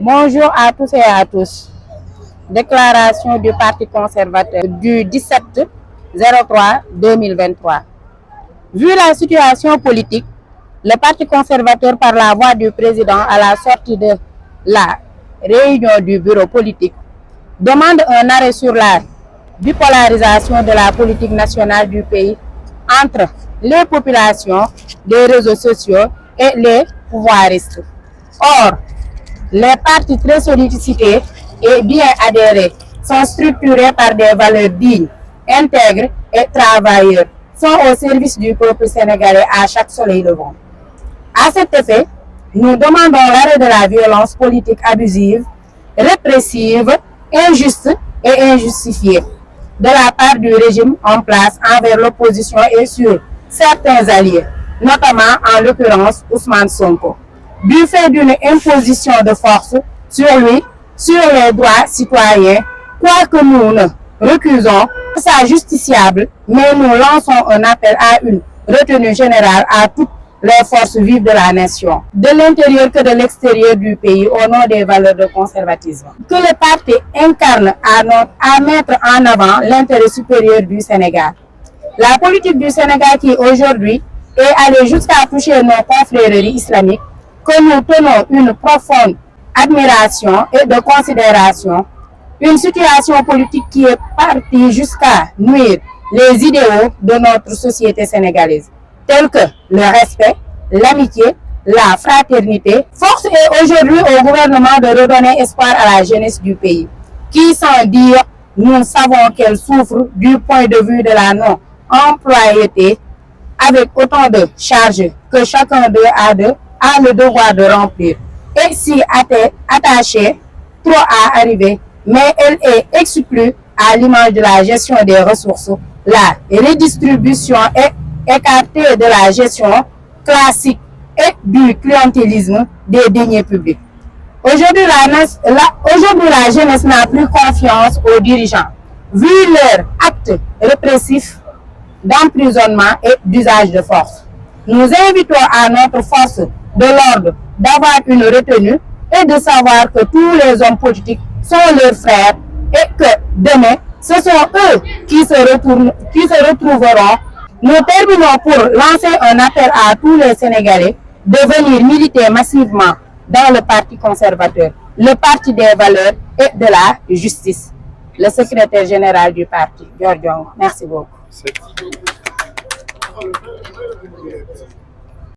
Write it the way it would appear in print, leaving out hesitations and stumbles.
Bonjour à tous et à tous. Déclaration du Parti conservateur du 17-03-2023. Vu la situation politique, le Parti conservateur, par la voix du président à la sortie de la réunion du bureau politique, demande un arrêt sur la bipolarisation de la politique nationale du pays entre les populations, les réseaux sociaux et les pouvoiristes. Or, les partis très sollicités et bien adhérés sont structurés par des valeurs dignes, intègres et travailleurs, sont au service du peuple sénégalais à chaque soleil levant. À cet effet, nous demandons l'arrêt de la violence politique abusive, répressive, injuste et injustifiée de la part du régime en place envers l'opposition et sur certains alliés, notamment en l'occurrence Ousmane Sonko, du fait d'une imposition de force sur lui, sur les droits citoyens, quoique nous ne recusons ça justiciable, mais nous lançons un appel à une retenue générale à toutes les forces vives de la nation, de l'intérieur que de l'extérieur du pays, au nom des valeurs de conservatisme. Que le parti incarne à mettre en avant l'intérêt supérieur du Sénégal. La politique du Sénégal qui aujourd'hui est allée jusqu'à toucher nos confréries islamiques, que nous tenons une profonde admiration et de considération, une situation politique qui est partie jusqu'à nuire les idéaux de notre société sénégalaise, tels que le respect, l'amitié, la fraternité. Force est aujourd'hui au gouvernement de redonner espoir à la jeunesse du pays, qui, sans dire, nous savons qu'elle souffre du point de vue de la non-employabilité, avec autant de charges que chacun d'eux a le devoir de remplir, et si attachée trop à arriver, mais elle est exclue à l'image de la gestion des ressources, la redistribution est écartée de la gestion classique et du clientélisme des deniers publics. Aujourd'hui, la jeunesse n'a plus confiance aux dirigeants, vu leurs actes répressifs d'emprisonnement et d'usage de force. Nous invitons à notre force de l'ordre d'avoir une retenue et de savoir que tous les hommes politiques sont leurs frères et que demain, ce sont eux qui se retrouveront. Nous terminons pour lancer un appel à tous les Sénégalais de venir militer massivement dans le Parti conservateur, le parti des valeurs et de la justice. Le secrétaire général du parti, Georges Diong. Merci beaucoup.